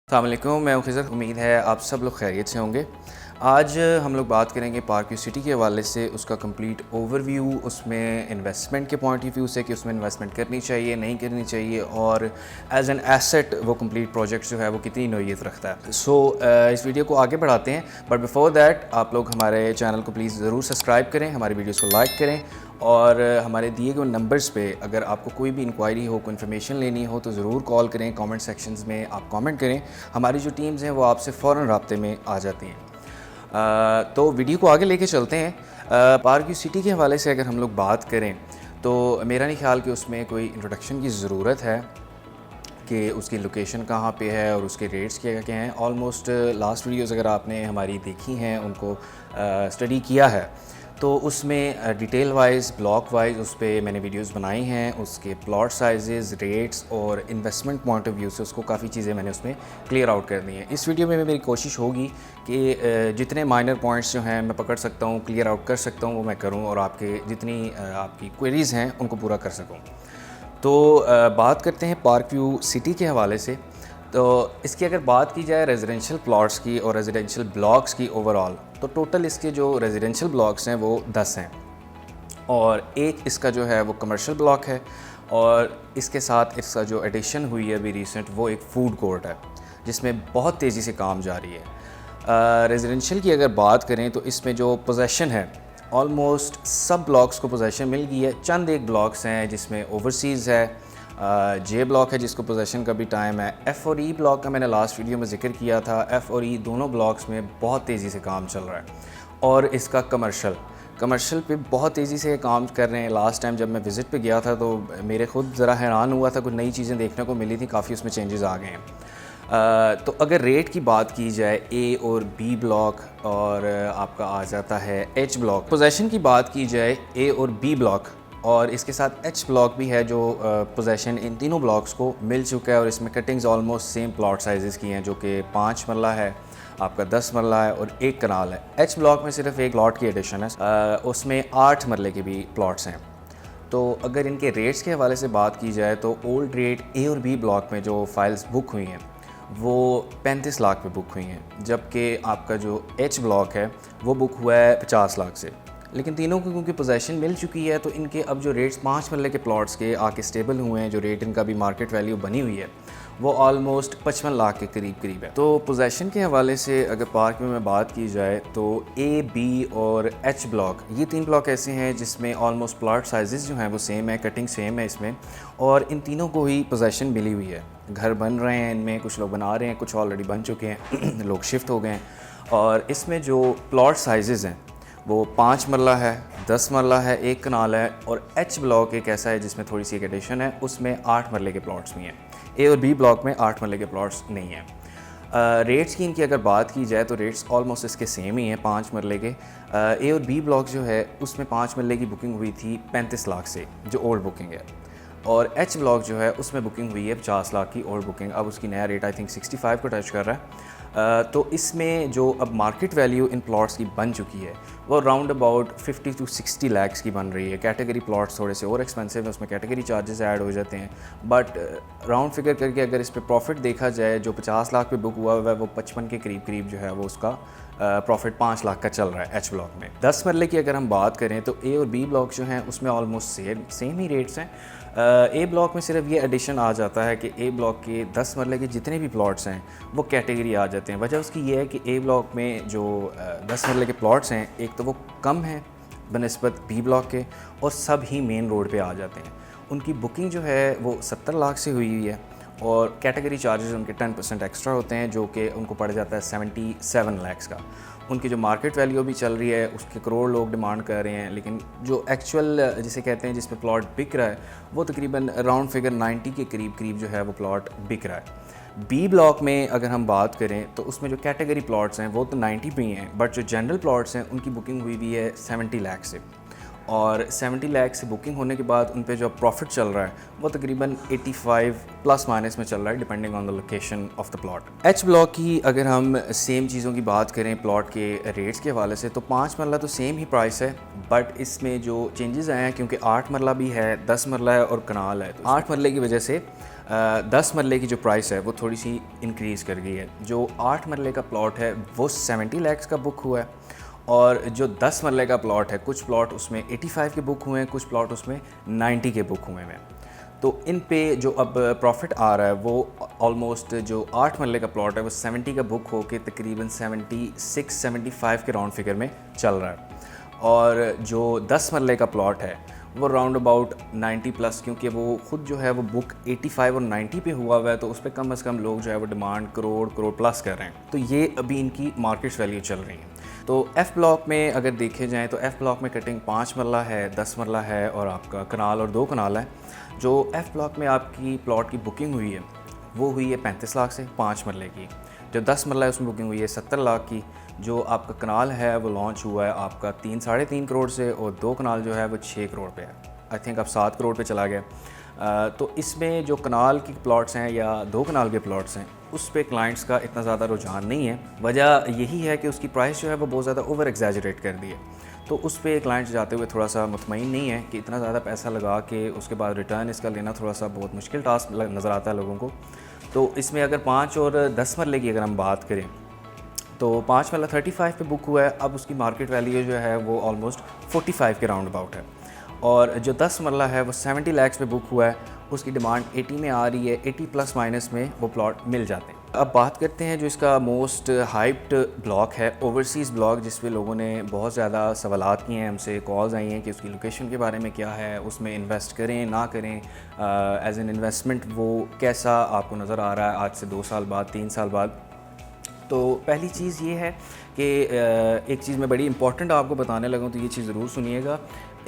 अस्सलाम वालेकुम, मैं खिज़र। उम्मीद है आप सब लोग खैरियत से होंगे। आज हम लोग बात करेंगे पार्क व्यू सिटी के हवाले से, उसका कंप्लीट ओवरव्यू, उसमें इन्वेस्टमेंट के पॉइंट ऑफ व्यू से कि उसमें इन्वेस्टमेंट करनी चाहिए नहीं करनी चाहिए, और एज एन एसेट वो कंप्लीट प्रोजेक्ट जो है वो कितनी नोयत रखता है। इस वीडियो को आगे बढ़ाते हैं, बट बिफोर दैट आप लोग हमारे चैनल को प्लीज़ ज़रूर सब्सक्राइब करें, हमारी वीडियोज़ को लाइक करें, और हमारे दिए गए नंबर्स पे अगर आपको कोई भी इंक्वायरी हो, कोई इन्फॉर्मेशन लेनी हो तो ज़रूर कॉल करें। कमेंट सेक्शंस में आप कमेंट करें, हमारी जो टीम्स हैं वो आपसे फ़ौरन राब्ते में आ जाती हैं। तो वीडियो को आगे लेके चलते हैं। पार्क व्यू सिटी के हवाले से अगर हम लोग बात करें तो मेरा नहीं ख्याल कि उसमें कोई इंट्रोडक्शन की ज़रूरत है कि उसकी लोकेशन कहाँ पे है और उसके रेट्स क्या क्या हैं। ऑलमोस्ट लास्ट वीडियोस अगर आपने हमारी देखी हैं, उनको स्टडी किया है, तो उसमें डिटेल वाइज, ब्लॉक वाइज उस पर मैंने वीडियोस बनाई हैं। उसके प्लॉट साइजेस, रेट्स और इन्वेस्टमेंट पॉइंट ऑफ व्यू से उसको काफ़ी चीज़ें मैंने उसमें क्लियर आउट कर दी हैं। इस वीडियो में मेरी कोशिश होगी कि जितने माइनर पॉइंट्स जो हैं मैं पकड़ सकता हूँ, क्लियर आउट कर सकता हूँ, वो मैं करूँ, और आपके जितनी आपकी क्वेरीज़ हैं उनको पूरा कर सकूँ। तो बात करते हैं पार्क व्यू सिटी के हवाले से। तो इसकी अगर बात की जाए रेजिडेंशियल प्लॉट्स की और रेजिडेंशियल ब्लॉक्स की ओवरऑल, तो टोटल इसके जो रेजिडेंशियल ब्लॉक्स हैं वो 10 हैं, और एक इसका जो है वो कमर्शियल ब्लॉक है, और इसके साथ इसका जो एडिशन हुई है अभी रिसेंट, वो एक फूड कोर्ट है जिसमें बहुत तेज़ी से काम जारी है। रेजिडेंशियल की अगर बात करें तो इसमें जो पोजेसन है, ऑलमोस्ट सब ब्लॉक्स को पोजेसन मिल गई है। चंद एक ब्लॉक्स हैं जिसमें ओवरसीज़ है, जे ब्लॉक है जिसको पोजेसन का भी टाइम है, एफ़ और ई ब्लॉक का मैंने लास्ट वीडियो में जिक्र किया था। एफ़ और ई दोनों ब्लॉक्स में बहुत तेज़ी से काम चल रहा है, और इसका कमर्शियल पे बहुत तेज़ी से काम कर रहे हैं। लास्ट टाइम जब मैं विज़िट पे गया था तो मेरे खुद ज़रा हैरान हुआ था, कुछ नई चीज़ें देखने को मिली थी, काफ़ी उसमें चेंजेस आ गए हैं। तो अगर रेट की बात की जाए, ए और बी ब्लॉक और आपका आ जाता है एच ब्लॉक। पोजेसन की बात की जाए, ए और बी ब्लॉक, और इसके साथ एच ब्लॉक भी है जो पोजेसन इन तीनों ब्लॉक्स को मिल चुका है, और इसमें cuttings almost same plot size की हैं, जो कि 5 मरला है, आपका 10 मरला है और 1 कनाल है। एच ब्लॉक में सिर्फ एक प्लॉट की एडिशन है, उसमें 8 मरले के भी प्लॉट्स हैं। तो अगर इनके रेट्स के हवाले से बात की जाए तो ओल्ड रेट ए और बी ब्लॉक में जो फाइल्स बुक हुई हैं वो 35 लाख पे बुक हुई हैं, जबकि आपका जो एच ब्लॉक है वो बुक हुआ है 50 लाख से। लेकिन तीनों को क्योंकि पोजेसन मिल चुकी है, तो इनके अब जो रेट्स 5 मरले के प्लॉट्स के आके स्टेबल हुए हैं, जो रेट इनका भी मार्केट वैल्यू बनी हुई है, वो ऑलमोस्ट 55 लाख के करीब है। तो पोजेसन के हवाले से अगर पार्क में बात की जाए तो ए, बी और एच ब्लॉक, ये 3 ब्लॉक ऐसे हैं जिसमें ऑलमोस्ट प्लॉट साइजेस जो हैं वो सेम है, कटिंग सेम है इसमें, और इन तीनों को ही पोजेसन मिली हुई है। घर बन रहे हैं इनमें, कुछ लोग बना रहे हैं, कुछ ऑलरेडी बन चुके हैं लोग शिफ्ट हो गए हैं। और इसमें जो प्लॉट साइजेस हैं वो 5 मरला है, 10 मरला है, 1 कनाल है, और एच ब्लॉक एक ऐसा है जिसमें थोड़ी सी एक एडिशन है, उसमें 8 मरले के प्लॉट्स भी हैं। ए और बी ब्लॉक में 8 मरले के प्लॉट्स नहीं हैं। रेट्स की इनकी अगर बात की जाए तो रेट्स ऑलमोस्ट इसके सेम ही हैं 5 मरले के। ए और बी ब्लॉक जो है उसमें 5 मरले की बुकिंग हुई थी 35 लाख से, जो ओल्ड बुकिंग है, और एच ब्लॉक जो है उसमें बुकिंग हुई है 50 लाख की ओल्ड बुकिंग। अब उसकी नया रेट आई थिंक 65 को टच कर रहा है। तो इसमें जो अब मार्केट वैल्यू इन प्लॉट्स की बन चुकी है वो राउंड अबाउट 50 to 60 लाख्स की बन रही है। कैटेगरी प्लॉट्स थोड़े से और एक्सपेंसिव हैं, उसमें कैटेगरी चार्जेस ऐड हो जाते हैं, बट राउंड फिगर करके अगर इस पर प्रॉफिट देखा जाए, जो 50 लाख पे बुक हुआ है वो 55 के करीब जो है वो उसका प्रॉफिट 5 लाख का चल रहा है एच ब्लॉक में। 10 मरले की अगर हम बात करें तो ए और बी ब्लॉक जो हैं उसमें ऑलमोस्ट सेम ही रेट्स हैं। ए ब्लॉक में सिर्फ ये एडिशन आ जाता है कि ए ब्लॉक के 10 मरले के जितने भी प्लॉट्स हैं वो कैटेगरी आ जाते हैं। वजह उसकी ये है कि ए ब्लॉक में जो 10 मरले के प्लॉट्स हैं, एक तो वो कम हैं बनिस्बत बी ब्लॉक के, और सब ही मेन रोड पे आ जाते हैं। उनकी बुकिंग जो है वो 70 लाख से हुई हुई है, और कैटेगरी चार्जेस उनके 10% एक्स्ट्रा होते हैं, जो कि उनको पड़ जाता है 77 लाख्स का। उनकी जो मार्केट वैल्यू भी चल रही है उसके करोड़ लोग डिमांड कर रहे हैं, लेकिन जो एक्चुअल जिसे कहते हैं जिसमें प्लॉट बिक रहा है वो तकरीबन राउंड फिगर 90 के करीब जो है वो प्लॉट बिक रहा है। बी ब्लॉक में अगर हम बात करें तो उसमें जो कैटेगरी प्लॉट्स हैं वो तो 90 पे ही हैं, बट जो जनरल प्लॉट्स हैं उनकी बुकिंग हुई है 70 लाख से, और 70 लाख से बुकिंग होने के बाद उन पे जो प्रॉफिट चल रहा है वो तकरीबन 85 प्लस माइनस में चल रहा है depending on the location of the plot. H block की अगर हम सेम चीज़ों की बात करें प्लॉट के रेट्स के हवाले से तो 5 मरला तो सेम ही प्राइस है, बट इसमें जो चेंजेस आए हैं क्योंकि 8 मरला भी है, 10 मरला है और कनाल है, तो 8 मरले की वजह से 10 मरले की जो प्राइस है वो थोड़ी सी इंक्रीज़ कर गई है। जो 8 मरले का प्लॉट है वो 70 लाख का बुक हुआ है और जो 10 मरले का प्लॉट है कुछ प्लॉट उसमें 85 के बुक हुए हैं, कुछ प्लॉट उसमें 90 के बुक हुए हैं। तो इन पे जो अब प्रॉफिट आ रहा है वो ऑलमोस्ट जो 8 मरले का प्लॉट है वो 70 का बुक हो के तकरीबन 76-75 के राउंड फिगर में चल रहा है और जो 10 मरले का प्लॉट है वो राउंड अबाउट 90 प्लस, क्योंकि वो ख़ुद जो है वो बुक 85 और 90 पे हुआ है तो उस पर कम से कम लोग जो है वो डिमांड करोड़ प्लस कर रहे हैं। तो ये अभी इनकी मार्केट वैल्यू चल रही है। तो एफ़ ब्लॉक में अगर देखे जाएँ तो एफ़ ब्लॉक में कटिंग 5 मरला है, 10 मरला है और आपका कनाल और 2 कनाल है। जो एफ़ ब्लॉक में आपकी प्लॉट की बुकिंग हुई है वो हुई है 35 लाख से 5 मरले की। जो 10 मरला है उसमें बुकिंग हुई है 70 लाख की। जो आपका कनाल है वो लॉन्च हुआ है आपका 3-3.5 करोड़ से और 2 कनाल जो है वो 6 करोड़ पे है। आई थिंक अब 7 करोड़ पे चला गया। तो इसमें जो कनाल की प्लॉट्स हैं या 2 कनाल के प्लॉट्स हैं उस पे क्लाइंट्स का इतना ज़्यादा रुझान नहीं है। वजह यही है कि उसकी प्राइस जो है वो बहुत ज़्यादा ओवर एग्जैजरेट कर दी है, तो उस पे क्लाइंट्स जाते हुए थोड़ा सा मुतमईन नहीं है कि इतना ज़्यादा पैसा लगा के उसके बाद रिटर्न इसका लेना थोड़ा सा बहुत मुश्किल टास्क नज़र आता है लोगों को। तो इसमें अगर 5 और 10 मरले की अगर हम बात करें तो 5 मरला 35 पे बुक हुआ है, अब उसकी मार्केट वैल्यू जो है वो ऑलमोस्ट 45 के राउंड अबाउट है। और जो 10 मरला है वो 70 लाख पे बुक हुआ है, उसकी डिमांड 80 में आ रही है, 80 प्लस माइनस में वो प्लॉट मिल जाते हैं। अब बात करते हैं जो इसका मोस्ट हाइप्ड ब्लॉक है ओवरसीज़ ब्लॉक, जिस पे लोगों ने बहुत ज़्यादा सवालात किए हैं, हमसे कॉल्स आई हैं कि उसकी लोकेशन के बारे में क्या है, उसमें इन्वेस्ट करें ना करें, एज एन इन्वेस्टमेंट वो कैसा आपको नज़र आ रहा है आज से 2 साल बाद 3 साल बाद। तो पहली चीज़ ये है कि एक चीज़ मैं बड़ी इंपॉर्टेंट आपको बताने लगा हूँ तो ये चीज़ ज़रूर सुनिएगा।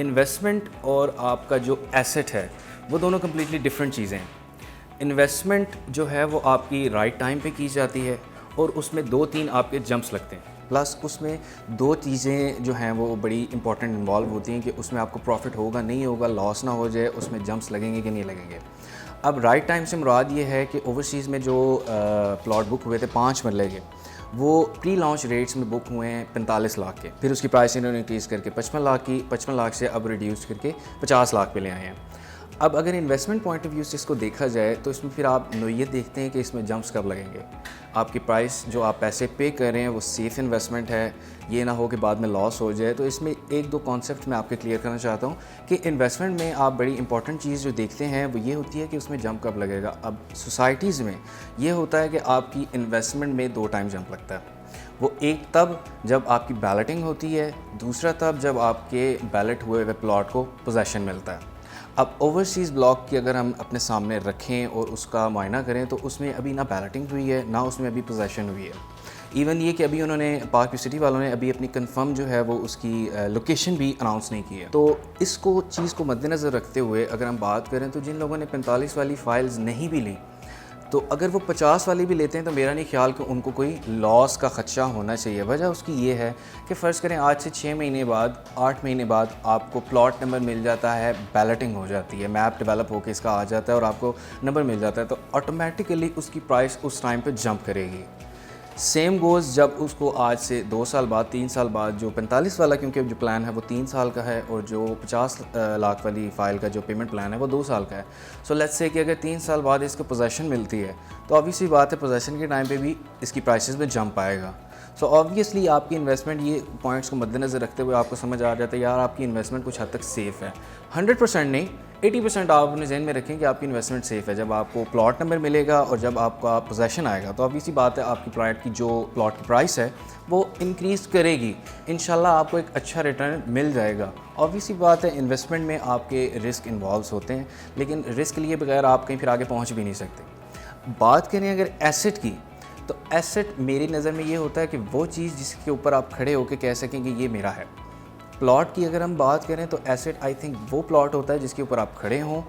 इन्वेस्टमेंट और आपका जो एसेट है वो दोनों कम्प्लीटली डिफरेंट चीज़ें हैं। इन्वेस्टमेंट जो है वो आपकी राइट टाइम पे की जाती है और उसमें 2-3 आपके जंप्स लगते हैं, प्लस उसमें 2 चीज़ें जो हैं वो बड़ी इंपॉर्टेंट इन्वॉल्व होती हैं कि उसमें आपको प्रॉफिट होगा नहीं होगा, लॉस ना हो जाए, उसमें जंप्स लगेंगे कि नहीं लगेंगे। अब राइट टाइम से मुराद ये है कि ओवरसीज़ में जो प्लॉट बुक हुए थे 5 मरले के वो प्री लॉन्च रेट्स में बुक हुए हैं 45 लाख के, फिर उसकी प्राइस इन्होंने इंक्रीज़ करके 55 लाख से अब रिड्यूस करके 50 लाख पे ले आए हैं। अब अगर इन्वेस्टमेंट पॉइंट ऑफ व्यू से इसको देखा जाए तो इसमें फिर आप नोयत देखते हैं कि इसमें जंप्स कब लगेंगे। आपकी प्राइस जो आप पैसे पे कर रहे हैं वो सेफ़ इन्वेस्टमेंट है, ये ना हो कि बाद में लॉस हो जाए। तो इसमें 1-2 कॉन्सेप्ट मैं आपके क्लियर करना चाहता हूँ कि इन्वेस्टमेंट में आप बड़ी इंपॉर्टेंट चीज़ जो देखते हैं वो ये होती है कि उसमें जंप कब लगेगा। अब सोसाइटीज़ में ये होता है कि आपकी इन्वेस्टमेंट में 2 टाइम जंप लगता है। वो एक तब जब आपकी बैलेटिंग होती है, दूसरा तब जब आपके बैलेट हुए हुए प्लॉट को पोजेसन मिलता है। अब ओवरसीज़ ब्लॉक की अगर हम अपने सामने रखें और उसका मुआयना करें तो उसमें अभी ना बैलेटिंग हुई है ना उसमें अभी पोजेसन हुई है। इवन ये कि अभी उन्होंने पार्क व्यू सिटी वालों ने अभी अपनी कंफर्म जो है वो उसकी लोकेशन भी अनाउंस नहीं की है। तो इसको चीज़ को मद्देनज़र रखते हुए अगर हम बात करें तो जिन लोगों ने 45 वाली फ़ाइल्स नहीं भी ली तो अगर वो 50 वाली भी लेते हैं तो मेरा नहीं ख्याल कि उनको कोई लॉस का ख़दशा होना चाहिए। वजह उसकी ये है कि फ़र्ज़ करें आज से 6 महीने बाद 8 महीने बाद आपको प्लॉट नंबर मिल जाता है, बैलेटिंग हो जाती है, मैप डेवलप होकर इसका आ जाता है और आपको नंबर मिल जाता है, तो ऑटोमेटिकली उसकी प्राइस उस टाइम पे जंप करेगी। सेम गोज़ जब उसको आज से 2 साल बाद 3 साल बाद जो 45 वाला, क्योंकि जो प्लान है वो 3 साल का है और जो 50 लाख वाली फ़ाइल का जो पेमेंट प्लान है वो 2 साल का है। सो लेट्स से कि अगर 3 साल बाद इसको पोजेसन मिलती है तो ऑब्वियसली बात है पोजेसन के टाइम पे भी इसकी प्राइसेस में जंप आएगा। सो ऑब्वियसली आपकी इन्वेस्टमेंट ये पॉइंट्स को मद्देनज़र रखते हुए आपको समझ आ जाता है यार आपकी इन्वेस्टमेंट कुछ हद तक सेफ़ है। 100% नहीं, 80% आप अपने जहन में रखें कि आपकी इन्वेस्टमेंट सेफ़ है। जब आपको प्लॉट नंबर मिलेगा और जब आपका पोजेसन आएगा तो ऑब्वियसली बात है आपकी प्लॉट की जो प्लॉट की प्राइस है वो इंक्रीज़ करेगी, इंशाल्लाह आपको एक अच्छा रिटर्न मिल जाएगा। ऑब्वियसली बात है इन्वेस्टमेंट में आपके रिस्क इन्वॉल्व होते हैं, लेकिन रिस्क लिए बगैर आप कहीं फिर आगे पहुँच भी नहीं सकते। बात करें अगर एसेट की तो एसेट मेरी नज़र में ये होता है कि वो चीज़ जिसके ऊपर आप खड़े होकर कह सकें कि ये मेरा है। प्लॉट की अगर हम बात करें तो एसेट आई थिंक वो प्लॉट होता है जिसके ऊपर आप खड़े हों,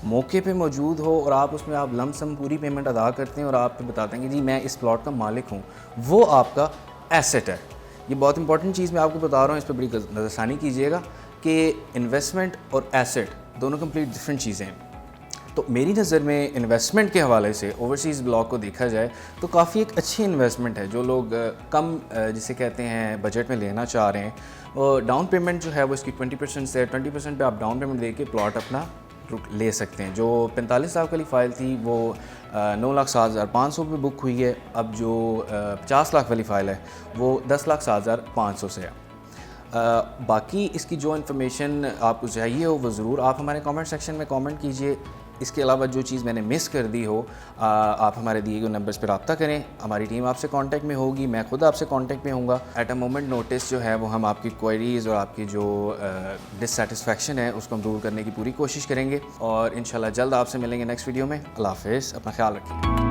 मौके पे मौजूद हो और आप उसमें आप लमसम पूरी पेमेंट अदा करते हैं और आप बताते हैं कि जी मैं इस प्लॉट का मालिक हूँ, वो आपका एसेट है। ये बहुत इंपॉर्टेंट चीज़ मैं आपको बता रहा हूँ, इस पर बड़ी नज़रसानी कीजिएगा। कि इन्वेस्टमेंट और एसेट दोनों कंप्लीट डिफरेंट चीज़ें हैं। तो मेरी नज़र में इन्वेस्टमेंट के हवाले से ओवरसीज़ ब्लॉक को देखा जाए तो काफ़ी एक अच्छी इन्वेस्टमेंट है जो लोग कम जिसे कहते हैं बजट में लेना चाह रहे हैं। और डाउन पेमेंट जो है वो इसकी 20% से 20% पे आप डाउन पेमेंट दे के प्लॉट अपना ले सकते हैं। जो 45 लाख वाली फ़ाइल थी वो 9,07,500 पे बुक हुई है। अब जो 50 लाख वाली फ़ाइल है वो 10,07,500 से है। बाकी इसकी जो इन्फॉर्मेशन आपको चाहिए हो वो ज़रूर आप हमारे कमेंट सेक्शन में कमेंट कीजिए। इसके अलावा जो चीज़ मैंने मिस कर दी हो आप हमारे दिए गए नंबर्स पर रब्ता करें, हमारी टीम आपसे कांटेक्ट में होगी, मैं खुद आपसे कांटेक्ट में होऊंगा। एट अ मोमेंट नोटिस जो है वो हम आपकी क्वेरीज़ और आपकी जो डिससेटिस्फैक्शन है उसको हम दूर करने की पूरी कोशिश करेंगे और इंशाल्लाह जल्द आपसे मिलेंगे नेक्स्ट वीडियो में। अल्लाह हाफ़िज़, अपना ख्याल रखिए।